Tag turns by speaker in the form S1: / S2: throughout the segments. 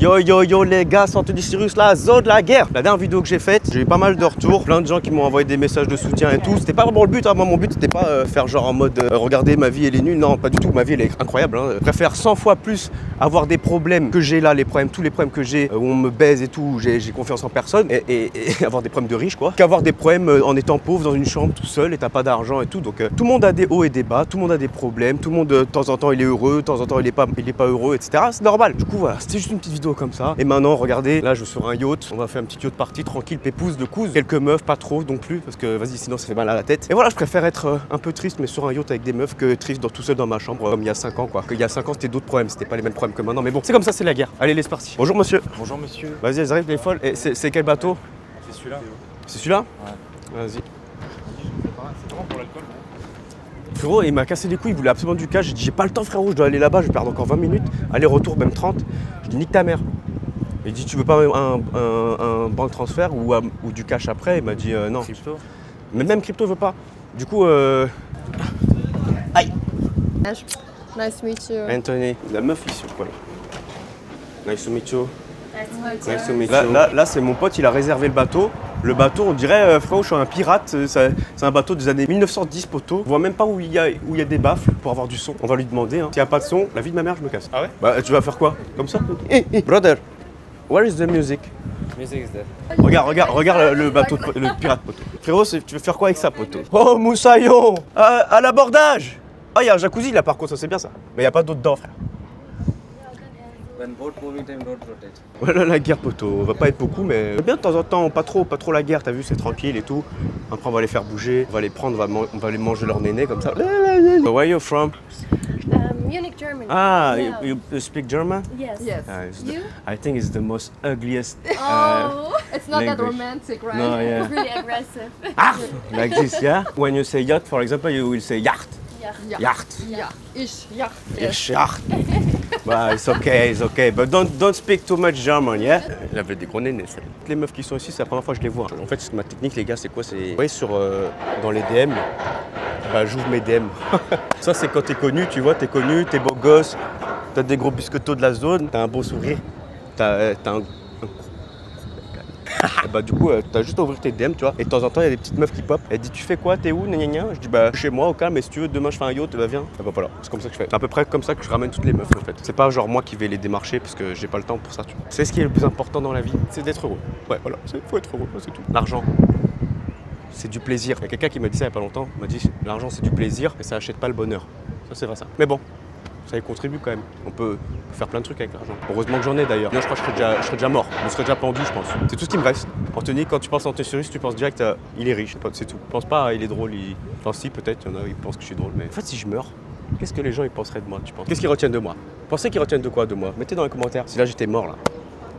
S1: Yo yo yo les gars, c'est Anthony Cyrus, la zone de la guerre. La dernière vidéo que j'ai faite, j'ai eu pas mal de retours, plein de gens qui m'ont envoyé des messages de soutien et tout. C'était pas vraiment le but, hein. Moi mon but c'était pas faire genre en mode regardez ma vie elle est nulle, non pas du tout, ma vie elle est incroyable. Hein. Je préfère 100 fois plus avoir des problèmes que j'ai là, les problèmes, tous les problèmes que j'ai, où on me baise et tout, j'ai confiance en personne et avoir des problèmes de riches quoi, qu'avoir des problèmes en étant pauvre dans une chambre tout seul et t'as pas d'argent et tout. Donc tout le monde a des hauts et des bas, tout le monde a des problèmes, tout le monde de temps en temps il est heureux, de temps en temps il est pas heureux, etc. C'est normal. Du coup voilà, c'était juste une petite vidéo comme ça. Et maintenant regardez, là je suis sur un yacht, on va faire un petit yacht party tranquille, pépouze de couze, quelques meufs, pas trop non plus, parce que vas-y sinon ça fait mal à la tête. Et voilà, je préfère être un peu triste mais sur un yacht avec des meufs que triste tout seul dans ma chambre comme il y a 5 ans quoi. Il y a 5 ans c'était d'autres problèmes, c'était pas les mêmes problèmes que maintenant, mais bon, c'est comme ça, c'est la guerre. Allez, les partis. Bonjour monsieur.
S2: Bonjour monsieur.
S1: Vas-y, elles arrivent les folles. Et c'est quel bateau?
S2: C'est celui-là.
S1: C'est celui-là?
S2: Ouais.
S1: Vas-y.
S2: C'est vraiment pour l'alcool.
S1: Frérot, il m'a cassé les couilles, il voulait absolument du cash. J'ai dit j'ai pas le temps frérot, je dois aller là-bas, je vais perdre encore 20 minutes. Aller-retour, même 30. Je dis nique ta mère. Il dit tu veux pas un bank transfert ou du cash après? Il m'a dit non.
S2: Crypto.
S1: Mais même crypto veut pas. Du coup aïe.
S3: Nice to meet you.
S1: Anthony, la meuf ici quoi là. Nice to meet you.
S3: Nice to meet you.
S1: Là c'est mon pote, il a réservé le bateau. Le bateau, on dirait, frérot, je suis un pirate. C'est un bateau des années 1910, poteau. On voit même pas où il y a des baffles pour avoir du son. On va lui demander. Hein. S'il n'y a pas de son, la vie de ma mère, je me casse.
S2: Ah ouais?
S1: Bah, tu vas faire quoi? Comme ça? Brother, where is the music?
S2: Music is there.
S1: Regarde le bateau, le pirate, poteau. Frérot, tu veux faire quoi avec ça, poteau? Oh, moussaillon! À l'abordage! Ah, il y a un jacuzzi là, par contre, ça c'est bien ça. Mais il n'y a pas d'eau dedans, frère.
S2: When boat moving time, don't rotate.
S1: Voilà la guerre poteau, on va pas être beaucoup mais bien de temps en temps, pas trop la guerre, t'as vu, c'est tranquille et tout. Après on va les faire bouger, on va les prendre, on va les manger leur néné comme ça. Where are you from?
S3: Munich, Germany.
S1: Ah,
S3: Yeah.
S1: you speak German?
S3: Yes. Yes.
S1: You? I think it's the most ugliest
S3: Oh, it's not that
S1: language.
S3: romantic, right?
S1: No, yeah.
S3: It's really aggressive.
S1: Like this, yeah? When you say yacht, for example, you will say yacht.
S3: Yeah.
S1: Yacht.
S3: Yeah. Yacht.
S1: Yes, yacht. Bah, it's okay, but don't speak too much German, yeah? Il avait des gros nénés, ça. Les meufs qui sont ici, c'est la première fois que je les vois. En fait, ma technique, les gars, c'est quoi? C'est, vous voyez, dans les DM, bah, j'ouvre mes DM. Ça, c'est quand t'es connu, tu vois, t'es connu, t'es beau gosse, t'as des gros biscottos de la zone, t'as un beau sourire, t'as un... Bah du coup, t'as juste à ouvrir tes DM, tu vois, et de temps en temps, il y a des petites meufs qui pop. Elle dit, tu fais quoi, t'es où, gna gna gna. Je dis, bah chez moi, au calme, mais si tu veux, demain je fais un yacht, bah viens. Et bah voilà, c'est comme ça que je fais. C'est à peu près comme ça que je ramène toutes les meufs, en fait. C'est pas genre moi qui vais les démarcher, parce que j'ai pas le temps pour ça, tu vois. C'est ce qui est le plus important dans la vie, c'est d'être heureux. Ouais, voilà, faut être heureux, c'est tout. L'argent, c'est du plaisir. Il y a quelqu'un qui m'a dit ça il y a pas longtemps, il m'a dit, l'argent c'est du plaisir, mais ça achète pas le bonheur. Ça, c'est vrai ça. Mais bon. Ça y contribue quand même. On peut faire plein de trucs avec l'argent. Heureusement que j'en ai d'ailleurs. Sinon je crois que je serais déjà mort. Je serais déjà pendu, je pense. C'est tout ce qui me reste. Anthony, quand tu penses à Anthony Cyrus, tu penses direct à il est riche, c'est tout. Tu penses pas à il est drôle. Enfin si, peut-être, il y en a qui pensent que je suis drôle. Mais en fait, si je meurs, qu'est-ce que les gens ils penseraient de moi, tu penses? Qu'est-ce qu'ils retiennent de moi? Pensez qu'ils retiennent de quoi de moi? Mettez dans les commentaires. Si là j'étais mort là.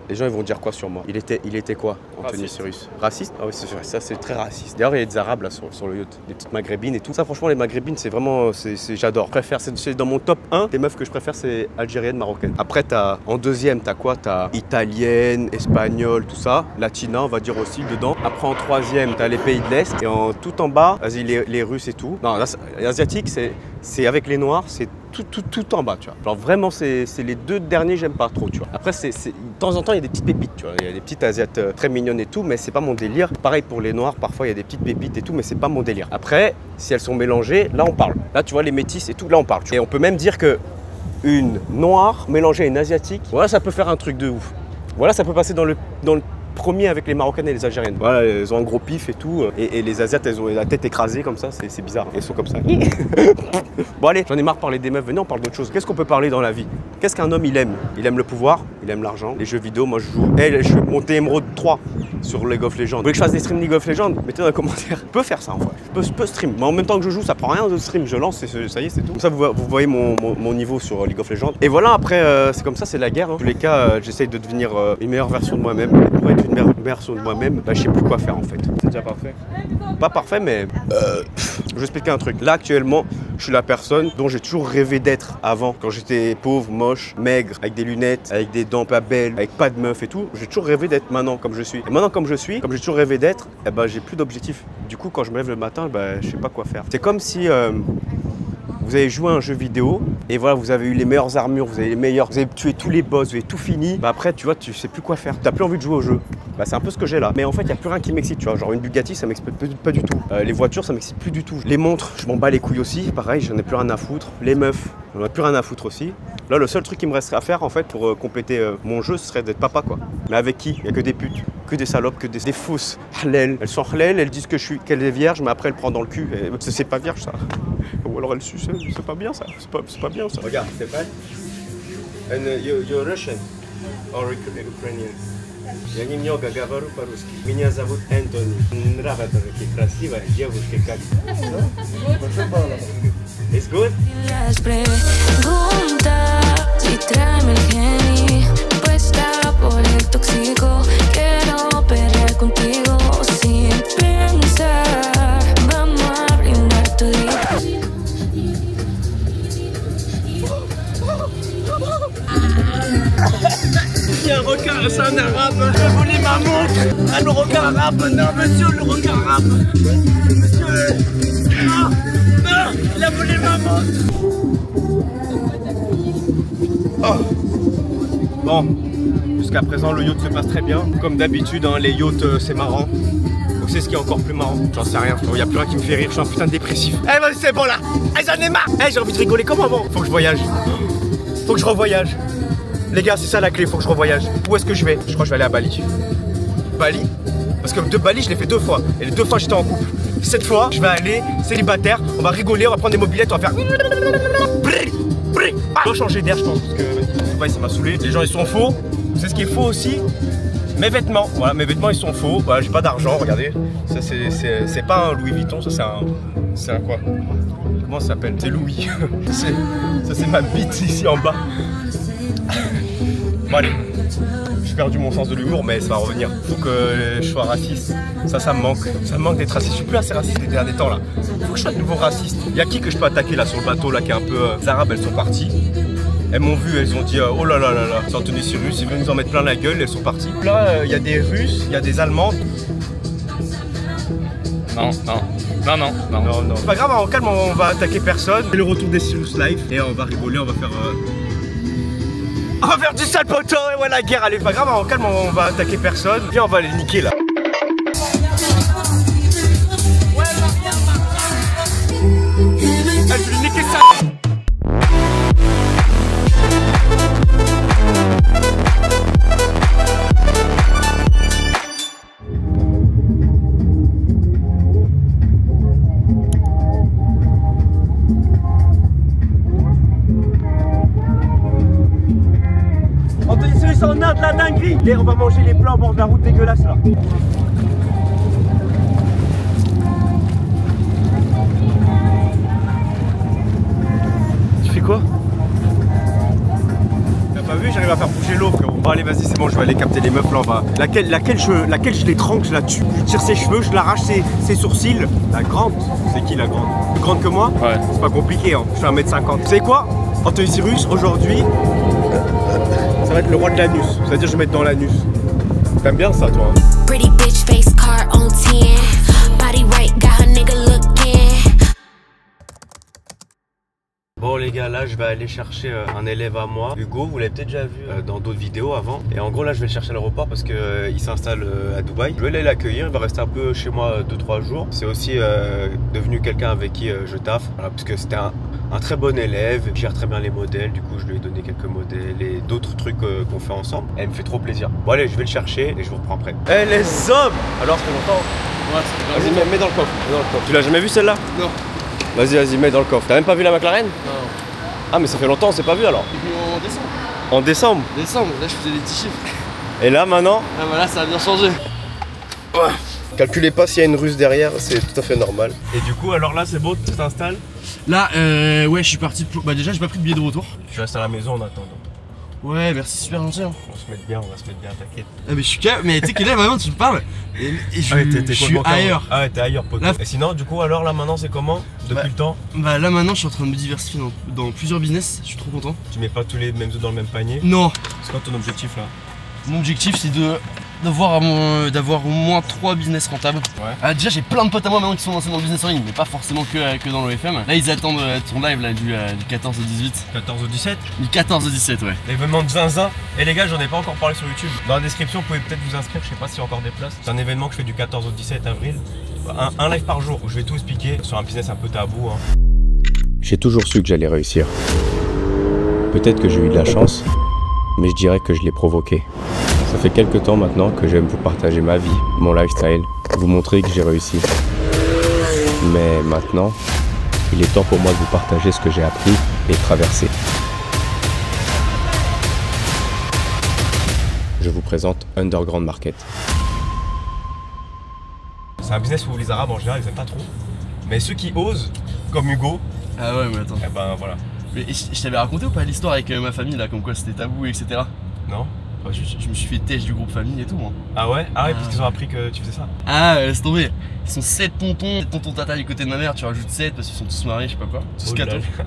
S1: Les gens ils vont dire quoi sur moi? Il était quoi, Anthony Cyrus? Raciste? Ah oui, c'est vrai, ça c'est très raciste. D'ailleurs, il y a des arabes là sur le yacht, des petites maghrébines et tout. Ça, franchement, les maghrébines, c'est vraiment, j'adore. Je préfère, c'est dans mon top 1 des meufs que je préfère, c'est algérienne, marocaine. Après, en deuxième, t'as quoi? T'as italienne, espagnole, tout ça. Latina, on va dire aussi dedans. Après, en troisième, t'as les pays de l'Est. Et tout en bas, vas-y, les Russes et tout. Non, là, les Asiatiques, c'est avec les Noirs, c'est tout en bas, tu vois. Alors vraiment, c'est les deux derniers, j'aime pas trop, tu vois. Après, de temps en temps, il y a des petites pépites, tu vois. Il y a des petites asiates très mignonnes et tout, mais c'est pas mon délire. Pareil pour les noirs, parfois il y a des petites pépites et tout, mais c'est pas mon délire. Après, si elles sont mélangées, là on parle. Là, tu vois, les métis et tout, là on parle. Et on peut même dire que une noire mélangée à une asiatique, voilà, ça peut faire un truc de ouf. Voilà, ça peut passer dans le premier avec les Marocaines et les Algériennes. Voilà, elles ont un gros pif et tout. Et les Asiates, elles ont la tête écrasée comme ça, c'est bizarre. Elles sont comme ça. Bon allez, j'en ai marre de parler des meufs, venez on parle d'autre chose. Qu'est-ce qu'on peut parler dans la vie? Qu'est-ce qu'un homme il aime? Il aime le pouvoir, il aime l'argent, les jeux vidéo. Moi je joue, je suis monté Emerald 3 sur League of Legends. Vous voulez que je fasse des streams League of Legends? Mettez dans les commentaires. Je peux faire ça en vrai. Je peux stream. Mais en même temps que je joue, ça prend rien de stream. Je lance, ça y est, c'est tout. Comme ça vous voyez mon niveau sur League of Legends. Et voilà, après, c'est comme ça, c'est la guerre. Hein. En tous les cas, j'essaye de devenir une meilleure version de moi-même. Pour être une meilleure version de moi-même, bah, je sais plus quoi faire en fait.
S2: C'est déjà parfait.
S1: Pas parfait, mais je vais expliquer un truc. Là actuellement, je suis la personne dont j'ai toujours rêvé d'être avant. Quand j'étais pauvre, moche, maigre, avec des lunettes, avec des dents pas belles, avec pas de meuf et tout, j'ai toujours rêvé d'être maintenant comme je suis. Et maintenant comme je suis, comme j'ai toujours rêvé d'être, eh ben, j'ai plus d'objectif. Du coup, quand je me lève le matin, bah, je sais pas quoi faire. C'est comme si vous avez joué à un jeu vidéo et voilà, vous avez eu les meilleures armures, vous avez tué tous les boss, vous avez tout fini, bah après tu vois, tu sais plus quoi faire, t'as plus envie de jouer au jeu. Bah c'est un peu ce que j'ai là. Mais en fait, il n'y a plus rien qui m'excite, tu vois. Genre une Bugatti, ça m'excite pas du tout. Les voitures, ça m'excite plus du tout. Les montres, je m'en bats les couilles aussi. Pareil, j'en ai plus rien à foutre. Les meufs, j'en ai plus rien à foutre aussi. Là, le seul truc qui me resterait à faire en fait pour compléter mon jeu, ce serait d'être papa quoi. Mais avec qui? Il n'y a que des putes, que des salopes, que des fausses halal. Elles sont halal, elles disent qu'elle est vierge, mais après elle prend dans le cul. C'est pas vierge ça. Ou alors elle suce, c'est pas bien ça. C'est pas bien ça. Regarde, Stéphane. And you're Russian or Ukrainian? Я немного говорю по-русски. Меня зовут Антони. Нравится такие красивые девушки, как... It's good?
S4: Las preguntas y tráeme el geni. Puesta por el tóxico. Quiero pelear contigo sin pensar. Vamos a brindar tu día.
S1: Il y a un requin, c'est un arabe, il a volé ma montre. Ah, le requin arabe, non monsieur, le requin arabe. Monsieur, ah, non, il a volé ma montre. Oh. Bon, jusqu'à présent le yacht se passe très bien. Comme d'habitude, hein, les yachts c'est marrant. Donc c'est ce qui est encore plus marrant. J'en sais rien, il n'y a plus rien qui me fait rire, je suis un putain de dépressif. Eh ben c'est bon là, eh, j'en ai marre. Eh, j'ai envie de rigoler comme avant. Faut que je voyage. Faut que je revoyage. Les gars, c'est ça la clé, faut que je revoyage. Où est-ce que je vais? Je crois que je vais aller à Bali. Bali? Parce que de Bali, je l'ai fait 2 fois. Et les 2 fois, j'étais en couple. Cette fois, je vais aller célibataire. On va rigoler, on va prendre des mobilettes, on va faire... Je dois changer d'air, je pense. Parce que ça m'a saoulé. Les gens, ils sont faux. C'est ce qui est faux aussi. Mes vêtements. Voilà, mes vêtements, ils sont faux. Voilà, j'ai pas d'argent, regardez. Ça, c'est pas un Louis Vuitton, ça, c'est un quoi? Comment ça s'appelle? C'est Louis. Ça, c'est ma bite ici en bas. Bon allez, j'ai perdu mon sens de l'humour mais ça va revenir. Faut que je sois raciste. Ça me manque. Ça me manque d'être raciste. Je suis plus assez raciste ces derniers temps là. Faut que je sois de nouveau raciste. Il y a qui que je peux attaquer là sur le bateau là qui est un peu... Les Arabes elles sont parties. Elles m'ont vu, elles ont dit oh là là là là, c'est Anthony Cyrus, ils veulent nous en mettre plein la gueule, elles sont parties. Là il y a des Russes, il y a des Allemandes.
S2: Non.
S1: C'est pas grave, en calme, on va attaquer personne. C'est le retour des Cyrus Live et on va rigoler, on va faire... On va faire du sale poteau et voilà la guerre, allez, pas grave, en calme, on va attaquer personne. Viens, on va les niquer là. Allez, je vais niquer ça. Anthony Cyrus en Inde, la dinguerie. Et on va manger les plats au bord de la route dégueulasse là. Tu fais quoi? T'as pas vu, j'arrive à faire bouger l'eau frérot. Bon allez vas-y c'est bon, je vais aller capter les meufs là, on va... Laquelle je l'étrangle, je la tue. Je tire ses cheveux, je l'arrache ses sourcils. La grande, c'est qui la grande? Plus grande que moi?
S2: Ouais.
S1: C'est pas compliqué hein, je fais 1m50. Tu sais quoi? Anthony Cyrus aujourd'hui, ça va être le roi de l'anus. C'est-à-dire je vais mettre dans l'anus. T'aimes bien ça toi hein?
S4: Pretty bitch face car on 10. Body right, got her nigga looking.
S1: Bon les gars, là je vais aller chercher un élève à moi, Hugo, vous l'avez peut-être déjà vu dans d'autres vidéos avant. Et en gros là je vais le chercher à l'aéroport parce qu'il s'installe à Dubaï. Je vais aller l'accueillir, il va rester un peu chez moi 2-3 jours. C'est aussi devenu quelqu'un avec qui je taffe, voilà, parce que c'était un très bon élève, il gère très bien les modèles, du coup je lui ai donné quelques modèles et d'autres trucs qu'on fait ensemble. Et elle me fait trop plaisir. Bon allez, je vais le chercher et je vous reprends après. Eh les hommes! Alors ça fait longtemps?
S2: Ouais, ça fait
S1: Vas-y, mets dans le coffre, Tu l'as jamais vu celle-là?
S2: Non.
S1: Vas-y, mets dans le coffre. T'as même pas vu la McLaren?
S2: Non.
S1: Ah mais ça fait longtemps, on s'est pas vu alors?
S2: En décembre.
S1: En décembre?
S2: Décembre, là je faisais des petits chiffres.
S1: Et là maintenant?
S2: Ah bah là ça a bien changé.
S1: Ouais. Calculez pas s'il y a une Russe derrière, c'est tout à fait normal. Et du coup alors là c'est bon, tu t'installes?
S2: Là ouais je suis parti pour... Bah déjà j'ai pas pris de billet de retour.
S1: Je reste à la maison en attendant.
S2: Ouais merci, super gentil hein.
S1: On va se mettre bien, t'inquiète.
S2: Ah mais je suis calme, mais tu sais que là maintenant tu me parles et je suis ailleurs.
S1: Ah ouais t'es ailleurs pote. Et sinon du coup alors là maintenant c'est comment? Depuis le temps?
S2: Bah là maintenant je suis en train de me diversifier dans plusieurs business, je suis trop content.
S1: Tu mets pas tous les mêmes œufs dans le même panier?
S2: Non.
S1: C'est quoi ton objectif là?
S2: Mon objectif c'est de
S5: d'avoir au moins 3 business rentables.
S6: Ouais.
S5: Déjà j'ai plein de potes à moi maintenant qui sont lancés dans le business en ligne, mais pas forcément que dans l'OFM. Là ils attendent ton live là, du 14 au 18.
S6: 14 au 17.
S5: Du 14 au 17, ouais.
S6: L'événement de Zinzin. Et les gars, j'en ai pas encore parlé sur YouTube. Dans la description, vous pouvez peut-être vous inscrire, je sais pas s'il y a encore des places. C'est un événement que je fais du 14 au 17 avril. Un live par jour où je vais tout expliquer sur un business un peu tabou. Hein.
S1: J'ai toujours su que j'allais réussir. Peut-être que j'ai eu de la chance, mais je dirais que je l'ai provoqué. Ça fait quelques temps maintenant que j'aime vous partager ma vie, mon lifestyle, vous montrer que j'ai réussi. Mais maintenant, il est temps pour moi de vous partager ce que j'ai appris et traversé. Je vous présente Underground Market.
S6: C'est un business où les Arabes en général ils aiment pas trop. Mais ceux qui osent, comme Hugo,
S5: Ah ouais, mais attends.
S6: eh ben voilà.
S5: Mais je t'avais raconté ou pas l'histoire avec ma famille là, comme quoi c'était tabou, etc.
S6: Non?
S5: Je me suis fait têche du groupe famille et tout, moi.
S6: Ah ouais? Ah ouais, parce qu'ils ont appris que tu faisais ça.
S5: Ah, laisse tomber. Ils sont 7 tontons tata du côté de ma mère, tu rajoutes 7 parce qu'ils sont tous mariés, je sais pas quoi. Tous
S6: Oh là
S5: cathos.
S6: là.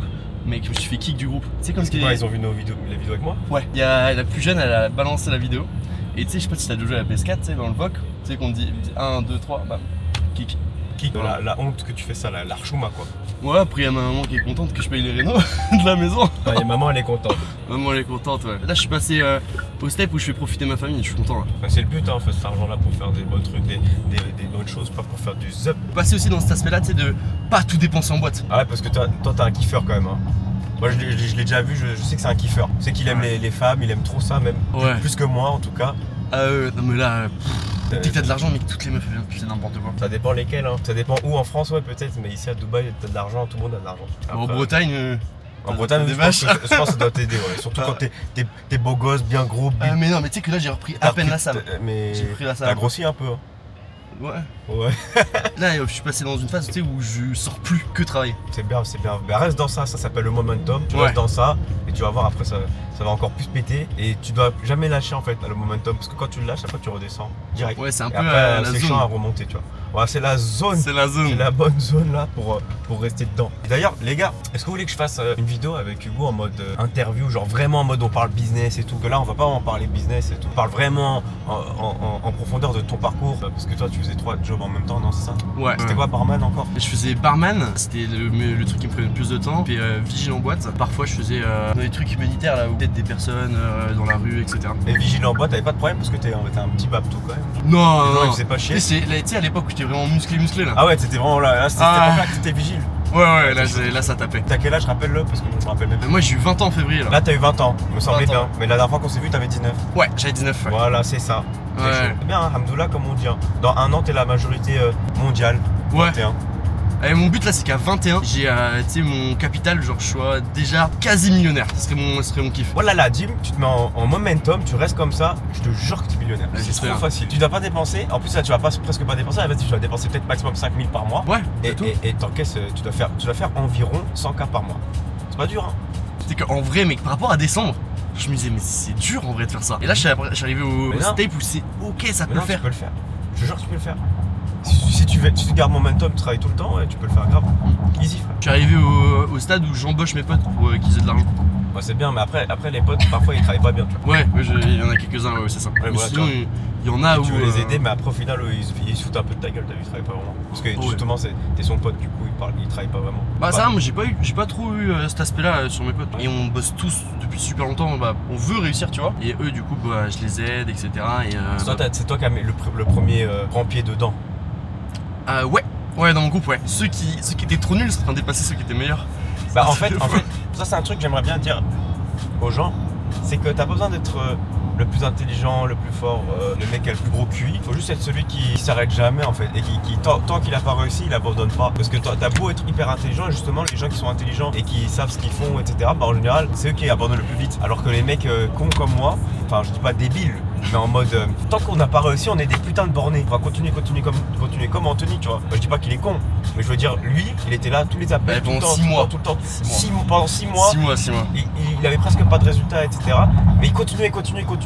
S5: Mec, je me suis fait kick du groupe. Tu sais, comme
S6: Parce que
S5: c'était.
S6: quoi, ils ont vu nos vidéos, les vidéos avec moi?
S5: Ouais, il y a la plus jeune, elle a balancé la vidéo. Et tu sais, je sais pas si t'as déjà joué à la PS4, tu sais, dans le VOC. Tu sais, qu'on dit 1, 2, 3, bam, kick.
S6: Qui
S5: Voilà.
S6: la honte que tu fais ça, l'archouma quoi.
S5: Ouais, après, il y a ma maman qui est contente que je paye les rénaux de la maison.
S6: Ah, et maman elle est contente.
S5: Maman, elle est contente, ouais. Là, je suis passé au step où je fais profiter ma famille, je suis content là.
S6: Enfin, c'est le but, hein, faire cet argent là pour faire des bons trucs, des bonnes choses, pas pour faire du zup.
S5: Passer aussi dans cet aspect-là, tu sais, de pas tout dépenser en boîte.
S6: Ah ouais, parce que toi t'es un kiffeur quand même. Hein. Moi je l'ai déjà vu, je sais que c'est un kiffeur. Je sais qu'il aime les femmes, il aime trop ça même.
S5: Ouais.
S6: Plus que moi en tout cas.
S5: Ah non mais là, dès que t'as de l'argent, mec, toutes les meufs viennent, c'est n'importe quoi.
S6: Ça dépend lesquels, hein. Ça dépend où en France, ouais peut-être, mais ici à Dubaï t'as de l'argent, tout le monde a de l'argent.
S5: En
S6: Après,
S5: Bretagne,
S6: en Bretagne,
S5: des
S6: je pense
S5: vaches.
S6: que ça doit t'aider, ouais. Surtout quand t'es beau gosse, bien gros,
S5: mais non, mais tu sais que là j'ai repris à peine la salle.
S6: Mais
S5: J'ai pris la salle.
S6: t'as grossi un peu. Hein.
S5: Ouais.
S6: Ouais.
S5: Là, je suis passé dans une phase, tu sais, où je sors plus que travailler.
S6: C'est bien, c'est bien. Bah, reste dans ça s'appelle le momentum. Tu
S5: Ouais.
S6: restes dans ça et tu vas voir après ça va encore plus péter. Et tu dois jamais lâcher en fait le momentum parce que quand tu le lâches, après tu redescends direct.
S5: Ouais, c'est un
S6: Et
S5: peu
S6: après,
S5: la
S6: c'est
S5: zone.
S6: chiant à remonter, tu vois. Ouais, c'est la zone.
S5: C'est la zone.
S6: C'est la bonne zone là pour rester dedans. Et d'ailleurs, les gars, est-ce que vous voulez que je fasse une vidéo avec Hugo en mode interview, genre vraiment en mode on parle business et tout? Que là, on va pas en parler business et tout. On parle vraiment en profondeur de ton parcours parce que toi, tu faisais 3 jobs en même temps, non? C'est ça?
S5: Ouais.
S6: C'était quoi, barman encore?
S5: Je faisais barman, c'était le truc qui me prenait le plus de temps. Puis vigile en boîte. Parfois, je faisais des trucs humanitaires là, où peut-être des personnes dans la rue, etc.
S6: Et vigilant en boîte, t'avais pas de problème parce que t'es un petit babtou quand même.
S5: Non,
S6: Les gens, ils
S5: non.
S6: faisaient pas chier.
S5: Tu sais, à l'époque où j'étais vraiment musclé là.
S6: Ah ouais, c'était vraiment là, c'était
S5: Ah.
S6: pas là que t'étais vigile.
S5: Ouais, là ça tapait.
S6: T'as quel âge, rappelle-le, parce que je me rappelle même plus.
S5: Moi, j'ai eu 20 ans en février là.
S6: Là, t'as eu 20 ans, me semblait
S5: 20 ans.
S6: bien. Mais la dernière fois qu'on s'est vu, t'avais 19.
S5: Ouais, j'avais 19. Ouais.
S6: Voilà, c'est ça. C'est
S5: Ouais.
S6: chaud. C'est bien, hein, Hamdoullah, comme on dit. Hein. Dans un an, t'es la majorité mondiale.
S5: Ouais.
S6: 21.
S5: Et mon but là, c'est qu'à 21, j'ai tu sais, mon capital, genre je sois déjà quasi millionnaire. Ce serait mon kiff.
S6: Voilà, la Jim, tu te mets en momentum, tu restes comme ça, je te jure que tu es millionnaire.
S5: Ouais,
S6: C'est
S5: j'espère.
S6: trop facile. Tu dois pas dépenser, en plus là, tu vas presque pas dépenser, là, vas-y, tu vas dépenser peut-être maximum 5000 par mois.
S5: Ouais,
S6: Et
S5: c'est tout.
S6: t'encaisses, tu dois faire environ 100K par mois. C'est pas dur, hein.
S5: C'est qu'en vrai, mec, par rapport à décembre, je me disais, mais c'est dur en vrai de faire ça. Et là, je suis arrivé au
S6: Mais non.
S5: step où c'est ok, ça peut
S6: Mais
S5: le
S6: non,
S5: faire.
S6: tu peux le faire. Je te jure que tu peux le faire. Si tu gardes momentum, tu travailles tout le temps, ouais, tu peux le faire grave. Easy, frère.
S5: Je suis arrivé au stade où j'embauche mes potes pour qu'ils aient de l'argent.
S6: Ouais, c'est bien, mais après les potes, parfois ils travaillent pas bien, tu vois.
S5: Ouais, il y en a quelques-uns, ouais, c'est ça. Mais
S6: voilà,
S5: sinon,
S6: tu vois.
S5: il y en a où.
S6: Tu veux les aider, mais après au final, eux, ils se foutent un peu de ta gueule, t'as vu, ils travaillent pas vraiment. Parce que
S5: Ouais.
S6: justement, t'es son pote, du coup, ils travaillent pas vraiment.
S5: Bah ça, moi j'ai pas trop eu cet aspect-là sur mes potes. Et on bosse tous depuis super longtemps, bah, on veut réussir, tu vois. Et eux, du coup, bah, je les aide, etc. Et,
S6: C'est toi qui as mis le premier grand pied dedans.
S5: ouais, dans mon groupe, ouais. Ceux qui étaient trop nuls sont en train de dépasser ceux qui étaient meilleurs.
S6: Bah en fait, ça c'est un truc que j'aimerais bien dire aux gens, c'est que t'as pas besoin d'être le plus intelligent, le plus fort, le mec qui a le plus gros QI. Il faut juste être celui qui s'arrête jamais en fait et qui tant qu'il a pas réussi, il abandonne pas. Parce que t'as beau être hyper intelligent, et justement les gens qui sont intelligents et qui savent ce qu'ils font, etc. Bah en général, c'est eux qui abandonnent le plus vite. Alors que les mecs cons comme moi, enfin je dis pas débiles, mais en mode tant qu'on n'a pas réussi, on est des putains de bornés. On va continuer comme Anthony, tu vois. Moi, je dis pas qu'il est con, mais je veux dire lui, il était là tous les appels,
S5: pendant
S6: tout le temps,
S5: 6 mois.
S6: tout le temps.
S5: 6 mois.
S6: Pendant 6 mois.
S5: 6 mois.
S6: Il avait presque pas de résultats, etc. Mais il continuait.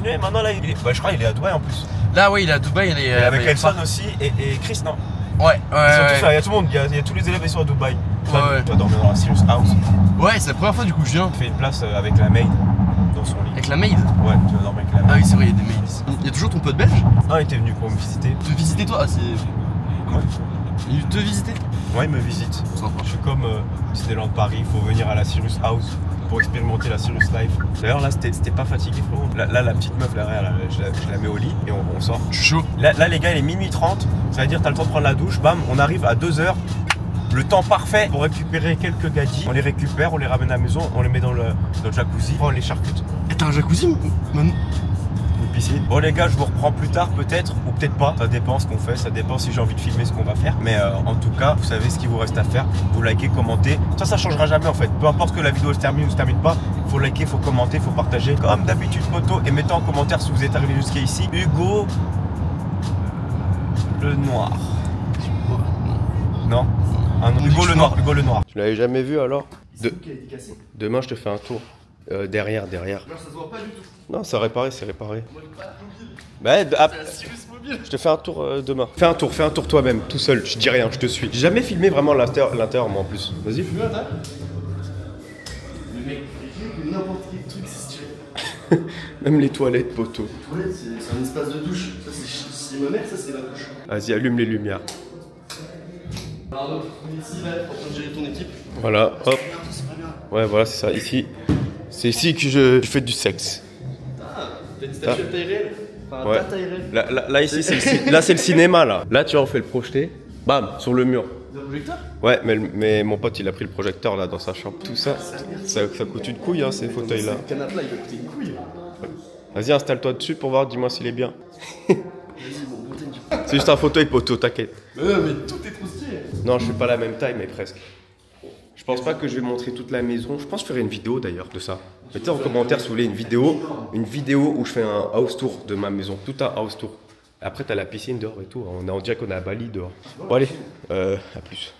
S6: Et maintenant, là, je crois qu'il est à Dubaï en plus.
S5: Là, ouais, il est à Dubaï, il est
S6: avec
S5: il est
S6: Elson aussi et Chris, non?
S5: Ouais,
S6: Ils sont tous là, il y a tout le monde, il y a tous les élèves qui sont à Dubaï. Toi,
S5: Ouais.
S6: tu vas dormir dans la Serious House.
S5: Ouais, c'est la première fois du coup que je viens.
S6: On fait une place avec la maid. dans son lit.
S5: Avec la maid?
S6: Ouais, tu vas dormir avec la
S5: Ah
S6: maid.
S5: oui, c'est vrai, il y a des maids ici. Il y a toujours ton pote belge?
S6: Non, il était venu pour me visiter.
S5: Te visiter toi? Ah, c'est.
S6: Ouais.
S5: Il te visiter?
S6: Ouais, il me visite.
S5: Sympa.
S6: Je suis comme Disneyland Paris, il faut venir à la Cyrus House pour expérimenter la Cyrus Life. D'ailleurs là c'était pas fatigué frérot. Là la petite meuf derrière, là, je la mets au lit et on sort.
S5: Je suis chaud.
S6: Là les gars il est minuit 30, ça veut dire t'as le temps de prendre la douche, bam, on arrive à 2h. Le temps parfait pour récupérer quelques gadgets. On les récupère, on les ramène à la maison, on les met dans le jacuzzi, on les charcute.
S5: Et t'as un jacuzzi?
S6: Une piscine. Bon les gars, je vous reprends plus tard peut-être ou peut-être pas. Ça dépend ce qu'on fait, ça dépend si j'ai envie de filmer ce qu'on va faire. Mais en tout cas, vous savez ce qu'il vous reste à faire. Vous likez, commentez. Ça changera jamais en fait. Peu importe que la vidéo se termine ou se termine pas. Faut liker, faut commenter, faut partager. Comme d'habitude, moto. Et mettez en commentaire si vous êtes arrivé jusqu'à ici. Hugo le noir. Non, Hugo le noir. Hugo le noir.
S1: Tu l'avais jamais vu alors? Demain je te fais un tour. Derrière.
S5: Ça se voit pas du tout.
S1: Non, c'est réparé. Bah, je te fais un tour demain. Fais un tour toi-même, tout seul. Je dis rien, je te suis. J'ai jamais filmé vraiment l'intérieur moi en plus. Vas-y.
S5: Le mec, n'importe quel truc, c'est stylé.
S1: Même les toilettes, poteau.
S5: Ouais, c'est un espace de douche. Ça, c'est ma mère, ça, c'est la douche.
S1: Vas-y, allume les lumières.
S5: Pardon, ici, là, en train de gérer ton équipe.
S1: Voilà, hop. Ouais, voilà, c'est ça. Ici, c'est ici que je fais du sexe.
S5: Ah, t'as une statue à taille réelle? Enfin,
S1: Ouais.
S5: ta taille réelle.
S1: Là ici, c'est le cinéma, là. Là, tu vois, on fait le projeter. Bam, sur le mur.
S5: Un projecteur?
S1: Ouais, mais mon pote, il a pris le projecteur, là, dans sa chambre. Tout ça, ça coûte une couille, hein, ces fauteuils-là.
S5: Ce canapé-là, il va coûter une couille.
S1: Vas-y, installe-toi dessus pour voir, dis-moi s'il est bien.
S5: Vas-y, bon, bouteille du.
S1: C'est juste un fauteuil, poteau, t'inquiète.
S5: Mais tout est trop stylé.
S1: Non, je suis pas la même taille, mais presque. Je pense pas que je vais montrer toute la maison. Je pense que je ferai une vidéo d'ailleurs de ça. Mettez en commentaire si vous voulez une vidéo où je fais un house tour de ma maison. Tout un house tour. Après, t'as la piscine dehors et tout. On dirait qu'on est à Bali dehors. Bon, allez, à plus.